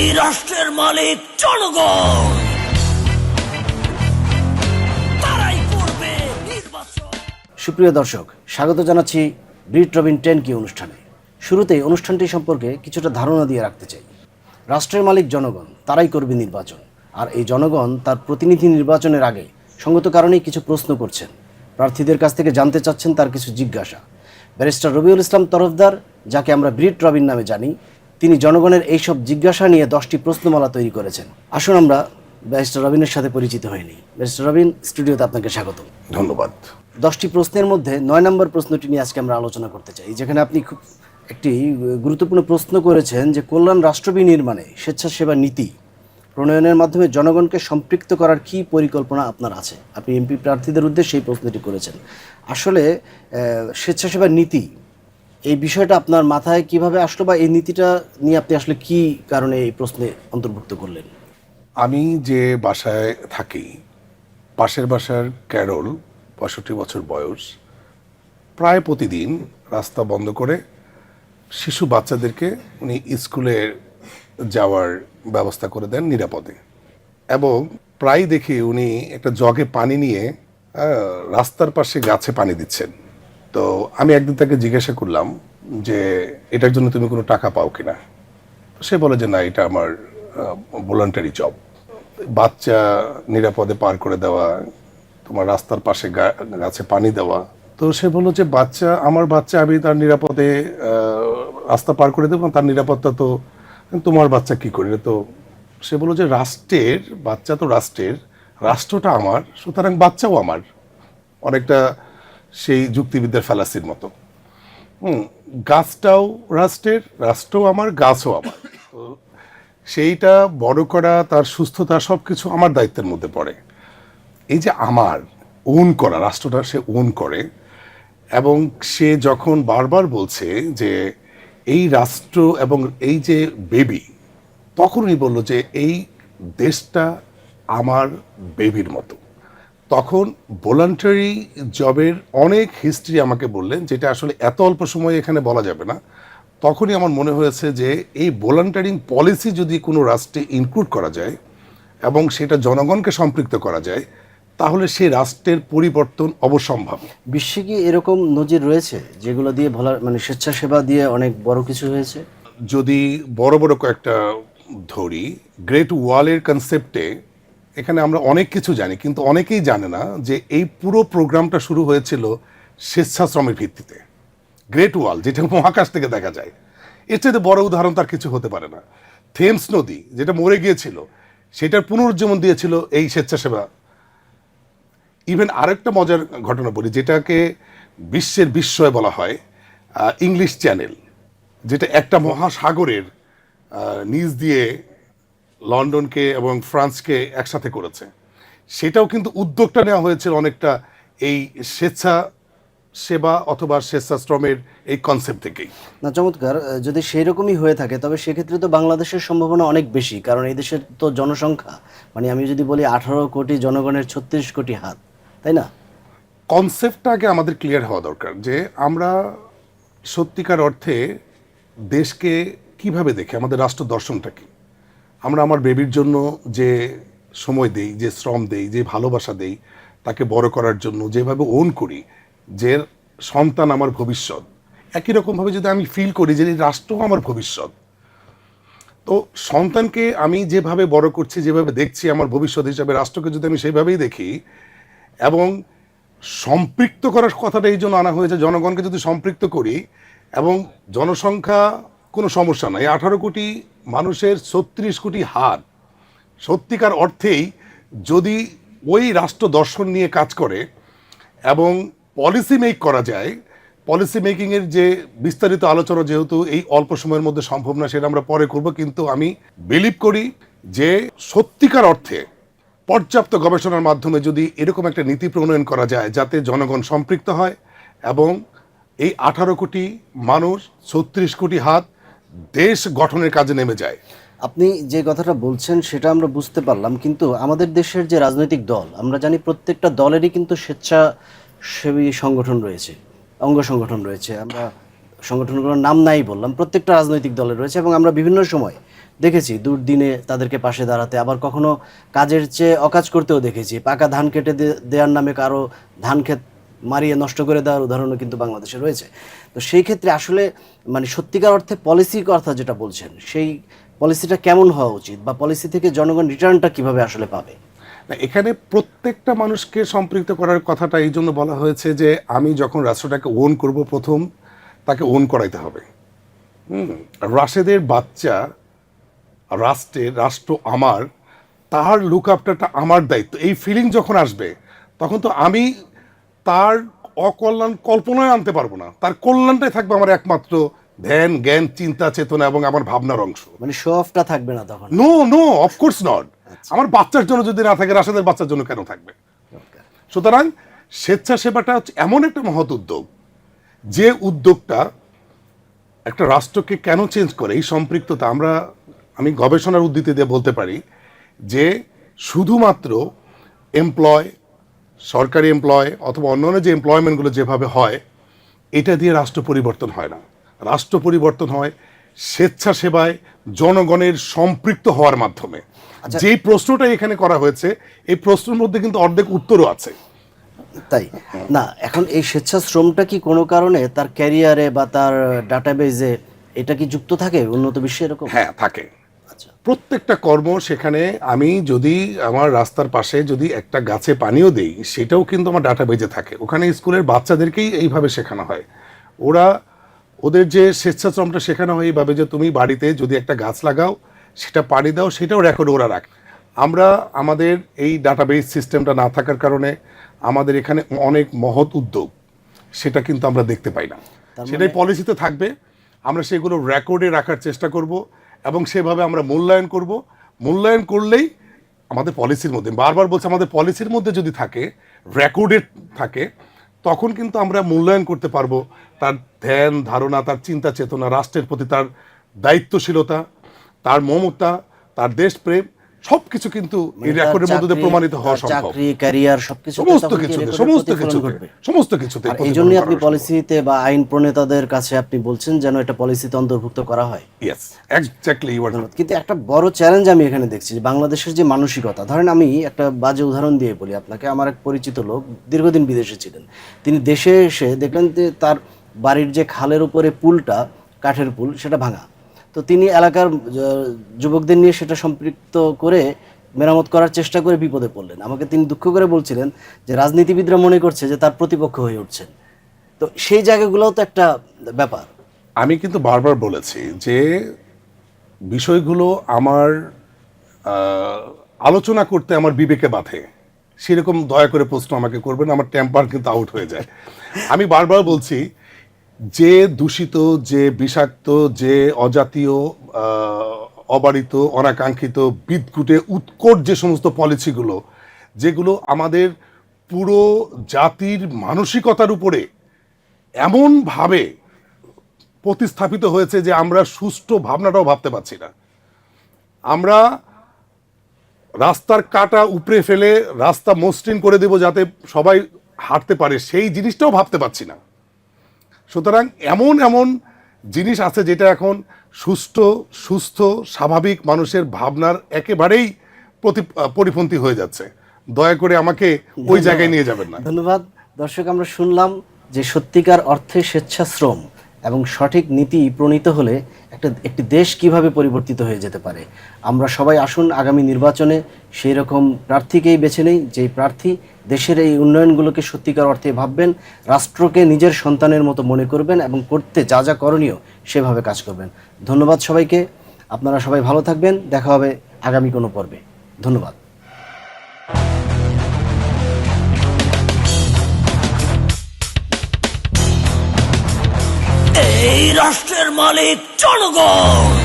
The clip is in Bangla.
এই রাষ্ট্রের মালিক জনগণ, তারাই করবে নির্বাচন। সুপ্রিয় দর্শক, স্বাগত জানাচ্ছি ব্রিট রবিন 10 কি অনুষ্ঠানে। শুরুতেই অনুষ্ঠানটি সম্পর্কে কিছুটা ধারণা দিয়ে রাখতে চাই। রাষ্ট্রের মালিক জনগণ, তারাই করবে নির্বাচন। আর এই জনগণ তার প্রতিনিধি নির্বাচনের আগে সঙ্গত কারণেই কিছু প্রশ্ন করছেন, প্রার্থীদের কাছ থেকে জানতে চাচ্ছেন তার কিছু জিজ্ঞাসা। ব্যারিস্টার রবিউল ইসলাম তরফদার, যাকে আমরা ব্রিট রবিন নামে জানি, তিনি জনগণের এইসব জিজ্ঞাসা নিয়ে 10টি প্রশ্নমালা তৈরি করেছেন। আসুন আমরা ব্যারিস্টার রবিনের সাথে পরিচিত হয়ে নিই। ব্যারিস্টার রবিন, স্টুডিওতে আপনাকে স্বাগত। ধন্যবাদ। 10টি প্রশ্নের মধ্যে 9 নম্বর প্রশ্নটি নিয়ে আজকে আমরা আলোচনা করতে চাই, যেখানে আপনি খুব একটি গুরুত্বপূর্ণ প্রশ্ন করেছেন যে কল্যাণ রাষ্ট্র বিনির্মাণে স্বেচ্ছাসেবা নীতি প্রণয়নের মাধ্যমে জনগণকে সম্পৃক্ত করার কী পরিকল্পনা আপনার আছে। আপনি এমপি প্রার্থীদের উদ্দেশ্যে এই প্রশ্নটি করেছেন। আসলে স্বেচ্ছাসেবা নীতি, এই বিষয়টা আপনার মাথায় কিভাবে আসলো, বা এই নীতিটা নিয়ে আপনি আসলে কি কারণে এই প্রশ্নে অন্তর্ভুক্ত করলেন? আমি যে বাসায় থাকি, পাশের বাসার ক্যারল, 65 বছর বয়স, প্রায় প্রতিদিন রাস্তা বন্ধ করে শিশু বাচ্চাদেরকে উনি স্কুলে যাওয়ার ব্যবস্থা করে দেন নিরাপদে। এবং প্রায় দেখি উনি একটা জগে পানি নিয়ে রাস্তার পাশে গাছে পানি দিচ্ছেন। তো আমি একদিন তাকে জিজ্ঞাসা করলাম যে এটার জন্য তুমি কোনো টাকা পাও কিনা। সে বলে যে না, এটা আমার ভলান্টারি জব। বাচ্চা নিরাপদে পার করে দেওয়া, তোমার রাস্তার পাশে গাছে পানি দেওয়া। তো সে বললো যে আমার বাচ্চা, আমি তার নিরাপদে রাস্তা পার করে দেবো, তার নিরাপত্তা তো তোমার বাচ্চা কি করে। তো সে বললো যে রাষ্ট্রের বাচ্চা তো রাষ্ট্রের, রাষ্ট্রটা আমার, সুতরাং বাচ্চাও আমার। অনেকটা সেই যুক্তিবিদ্যার ফ্যালাসির মতো। গাছটাও রাষ্ট্রের, রাষ্ট্রও আমার, গাছও আমার। তো সেইটা বড় করা, তার সুস্থতা, সব কিছু আমার দায়িত্বের মধ্যে পড়ে। এই যে আমার ওন করা, রাষ্ট্রটা সে ওন করে, এবং সে যখন বারবার বলছে যে এই রাষ্ট্র এবং এই যে বেবি, তখন উনি বলল যে এই দেশটা আমার বেবির মতো। তখন ভলান্টারি জবের অনেক হিস্ট্রি আমাকে বললেন, যেটা আসলে এত অল্প সময়ে এখানে বলা যাবে না। তখনই আমার মনে হয়েছে যে এই ভলান্টারিং পলিসি যদি কোনো রাষ্ট্রে ইনক্লুড করা যায় এবং সেটা জনগণকে সম্পৃক্ত করা যায়, তাহলে সেই রাষ্ট্রের পরিবর্তন অবশ্যম্ভাবী। বিশ্বে কি এরকম নজির রয়েছে যেগুলো দিয়ে স্বেচ্ছাসেবা দিয়ে অনেক বড় কিছু হয়েছে? যদি বড় বড় কয়েকটা ধরি, গ্রেট ওয়ালের কনসেপ্টে এখানে আমরা অনেক কিছু জানি, কিন্তু অনেকেই জানে না যে এই পুরো প্রোগ্রামটা শুরু হয়েছিল স্বেচ্ছাশ্রমের ভিত্তিতে। গ্রেট ওয়াল, যেটা মহাকাশ থেকে দেখা যায়, এর চাইতে বড় উদাহরণ তার কিছু হতে পারে না। থেমস নদী, যেটা মরে গিয়েছিল, সেটার পুনরুজ্জীবন দিয়েছিল এই স্বেচ্ছাসেবা। ইভেন আরেকটা মজার ঘটনা বলি, যেটাকে বিশ্বের বিস্ময় বলা হয়, ইংলিশ চ্যানেল, যেটা একটা মহাসাগরের নিচ দিয়ে লন্ডনকে এবং ফ্রান্সকে একসাথে করেছে। সেটাও কিন্তু উদ্যোগটা নেওয়া হয়েছিল অনেকটা এই স্বেচ্ছাসেবা অথবা স্বেচ্ছাশ্রমের এই কনসেপ্ট থেকেই। না, চমৎকার। যদি সেই রকমই হয়ে থাকে তবে সেক্ষেত্রে তো বাংলাদেশের সম্ভাবনা অনেক বেশি, কারণ এই দেশের তো জনসংখ্যা, আমি যদি বলি 18 কোটি জনগণের 36 কোটি হাত, তাই না? কনসেপ্টটা আগে আমাদের ক্লিয়ার হওয়া দরকার যে আমরা সত্যিকার অর্থে দেশকে কিভাবে দেখি, আমাদের রাষ্ট্র দর্শনটা কি। আমরা আমার বেবির জন্য যে সময় দেই, যে শ্রম দেই, যে ভালোবাসা দেই, তাকে বড় করার জন্য যেভাবে ওন করি যে সন্তান আমার ভবিষ্যৎ, একই রকমভাবে যদি আমি ফিল করি যে রাষ্ট্র আমার ভবিষ্যৎ, তো সন্তানকে আমি যেভাবে বড় করছি, যেভাবে দেখছি আমার ভবিষ্যৎ হিসাবে, রাষ্ট্রকে যদি আমি সেইভাবেই দেখি, এবং সম্পৃক্ত করার কথাটা এই জন্য আনা হয়েছে, জনগণকে যদি সম্পৃক্ত করি, এবং জনসংখ্যা কোনো সমস্যা নাই, 18 কোটি মানুষের 36 কোটি হাত, সত্যিকার অর্থেই যদি ওই রাষ্ট্র দর্শন নিয়ে কাজ করে এবং পলিসি মেক করা যায়, পলিসি মেকিংয়ের যে বিস্তারিত আলোচনা যেহেতু এই অল্প সময়ের মধ্যে সম্ভব না, সেটা আমরা পরে করব, কিন্তু আমি বিলিভ করি যে সত্যিকার অর্থে পর্যাপ্ত গবেষণার মাধ্যমে যদি এরকম একটা নীতি প্রণয়ন করা যায় যাতে জনগণ সম্পৃক্ত হয় এবং এই 18 কোটি মানুষ, 36 কোটি হাত দেশ গঠনের কাজে নেমে যায়। আপনি যে কথাটা বলছেন সেটা আমরা বুঝতে পারলাম, কিন্তু আমাদের দেশের যে রাজনৈতিক দল, আমরা জানি প্রত্যেকটা দলেরই কিন্তু স্বেচ্ছাসেবী সংগঠন রয়েছে, অঙ্গ সংগঠন রয়েছে। আমরা সংগঠনগুলোর নাম নাই বললাম, প্রত্যেকটা রাজনৈতিক দলে রয়েছে এবং আমরা বিভিন্ন সময় দেখেছি দুর্দিনে তাদেরকে পাশে দাঁড়াতে, আবার কখনো কাজের চেয়ে অকাজ করতেও দেখেছি। পাকা ধান কেটে দেওয়ার নামে কারো ধান ক্ষেত মারিয়ে নষ্ট করে দেওয়ার উদাহরণও কিন্তু বাংলাদেশে রয়েছে। তো সেই ক্ষেত্রে আসলে মানে সত্যিকার অর্থে পলিসির কথা যেটা বলছেন, সেই পলিসিটা কেমন হওয়া উচিত বা পলিসি থেকে জনগণ রিটার্নটা কিভাবে আসলে পাবে? না, এখানে প্রত্যেকটা মানুষকে সম্পৃক্ত করার কথাটা এই জন্য বলা হয়েছে যে আমি যখন রাষ্ট্রটাকে ওন করব, প্রথম তাকে ওন করাইতে হবে। রাশেদের বাচ্চা রাষ্ট্র আমার, তার লুক আফটারটা আমার দায়িত্ব, এই ফিলিং যখন আসবে তখন তো আমি তার অকল্যাণ কল্পনায় আনতে পারবো না, তার কল্যাণটাই থাকবে আমার একমাত্র ধ্যান, জ্ঞান, চিন্তা, চেতনা এবং আমার ভাবনার অংশ। মানে শো অফটা থাকবে না তখন? No no, of course not. আমার বাচ্চার জন্য যদি না থাকে, রাশেদের বাচ্চার জন্য কেন থাকবে? সুতরাং স্বেচ্ছাসেবাটা হচ্ছে এমন একটা মহৎ উদ্যোগ, যে উদ্যোগটা একটা রাষ্ট্রকে কেন চেঞ্জ করে। এই সম্পৃক্ততা আমি গবেষণার উদ্ধৃতি দিয়ে বলতে পারি যে শুধুমাত্র এমপ্লয়, সরকারি এমপ্লয় অথবা অন্যান্য যে এমপ্লয়মেন্টগুলো যেভাবে হয়, এটা দিয়ে রাষ্ট্র পরিবর্তন হয় না। রাষ্ট্র পরিবর্তন হয় স্বেচ্ছাসেবায় জনগণের সম্পৃক্ত হওয়ার মাধ্যমে। যে প্রশ্নটা এখানে করা হয়েছে, এই প্রশ্নের মধ্যে কিন্তু অর্ধেক উত্তরও আছে। তাই না, এখন এই স্বেচ্ছাশ্রমটা কি কোনো কারণে তার ক্যারিয়ারে বা তার ডাটাবেজে এটা কি যুক্ত থাকে উন্নত বিশ্বে এরকম? হ্যাঁ, থাকে। আচ্ছা, প্রত্যেকটা কর্ম, সেখানে আমি যদি আমার রাস্তার পাশে যদি একটা গাছে পানিও দেই, সেটাও কিন্তু আমার ডাটাবেজে থাকে। ওখানে স্কুলের বাচ্চাদেরকেই এইভাবে শেখানো হয়। ওদের যে স্বেচ্ছাশ্রমটা শেখানো হয় এইভাবে যে তুমি বাড়িতে যদি একটা গাছ লাগাও, সেটা পানি দাও, সেটাও রেকর্ড ওরা রাখে। আমাদের এই ডাটাবেস সিস্টেমটা না থাকার কারণে আমাদের এখানে অনেক মহৎ উদ্যোগ, সেটা কিন্তু আমরা দেখতে পাই না। সেটাই পলিসিতে থাকবে, আমরা সেগুলো রেকর্ডে রাখার চেষ্টা করব এবং সেভাবে আমরা মূল্যায়ন করলেই আমাদের পলিসির মধ্যে, বারবার বলছি, আমাদের পলিসির মধ্যে যদি থাকে, রেকর্ডে থাকে, তখন কিন্তু আমরা মূল্যায়ন করতে পারবো তার ধ্যান ধারণা, তার চিন্তা চেতনা, রাষ্ট্রের প্রতি তার দায়িত্বশীলতা, তার মমতা, তার দেশপ্রেম, সবকিছু কিন্তু এই রেকর্ডের মধ্যে প্রমাণিত হওয়া সম্ভব। চাকরি, ক্যারিয়ার, সবকিছু সমস্ত কিছুতে। এই জন্যই আপনি পলিসিতে বা আইন প্রণেতাদের কাছে আপনি বলছেন যেন এটা পলিসিতে অন্তর্ভুক্ত করা হয়। Yes, exactly. কিন্তু একটা বড় চ্যালেঞ্জ আমি এখানে দেখছি, যে বাংলাদেশের যে মানসিকতা, ধরেন আমি একটা বাজে উদাহরণ দিয়ে বলি আপনাকে। আমার এক পরিচিত লোক দীর্ঘদিন বিদেশে ছিলেন, তিনি দেশে এসে দেখলেন যে তার বাড়ির যে খালের উপরে পুলটা, কাঠের পুল, সেটা ভাঙা। তো তিনি এলাকার যুবকদের নিয়ে সেটা সম্পৃক্ত করে মেরামত করার চেষ্টা করে বিপদে পড়লেন। আমাকে তিনি দুঃখ করে বলছিলেন যে রাজনীতিবিদরা মনে করছে যে তার প্রতিপক্ষ হয়ে উঠছেন। তো সেই জায়গাগুলোও তো একটা ব্যাপার। আমি কিন্তু বারবার বলেছি যে বিষয়গুলো আমার আলোচনা করতে আমার বিবেকে বাধে, সেরকম দয়া করে প্রশ্ন আমাকে করবেন, আমার টেম্পার কিন্তু আউট হয়ে যায়। আমি বারবার বলছি যে দূষিত, যে বিষাক্ত, যে অজাতীয়, অবারিত, অনাকাঙ্ক্ষিত, বিদঘুটে, উৎকট যে সমস্ত পলিসিগুলো, যেগুলো আমাদের পুরো জাতির মানসিকতার উপরে এমনভাবে প্রতিস্থাপিত হয়েছে যে আমরা সুষ্ঠু ভাবনাটাও ভাবতে পারছি না। আমরা রাস্তার কাঁটা উপড়ে ফেলে রাস্তা মসৃণ করে দেব যাতে সবাই হাঁটতে পারে, সেই জিনিসটাও ভাবতে পারছি না। সুতরাং এমন জিনিস আছে যেটা এখন সুস্থ স্বাভাবিক মানুষের ভাবনার একেবারেই পরিপন্থী হয়ে যাচ্ছে। দয়া করে আমাকে ওই জায়গায় নিয়ে যাবেন না। ধন্যবাদ। দর্শক, আমরা শুনলাম যে সত্যিকার অর্থে স্বেচ্ছাশ্রম এবং সঠিক নীতি প্রণীত হলে একটি দেশ কিভাবে পরিবর্তিত হয়ে যেতে পারে। আমরা সবাই আসুন আগামী নির্বাচনে সেই রকম প্রার্থীকেই বেছে নেই, যেই প্রার্থী দেশের এই উন্নয়নগুলোকে সত্যিকার অর্থে ভাববেন, রাষ্ট্রকে নিজের সন্তানের মতো মনে করবেন এবং করতে যা যা করণীয় সেভাবে কাজ করবেন। ধন্যবাদ সবাইকে। আপনারা সবাই ভালো থাকবেন। দেখা হবে আগামী কোনো পর্বে। ধন্যবাদ। এই রাষ্ট্রের মালিক জনগণ।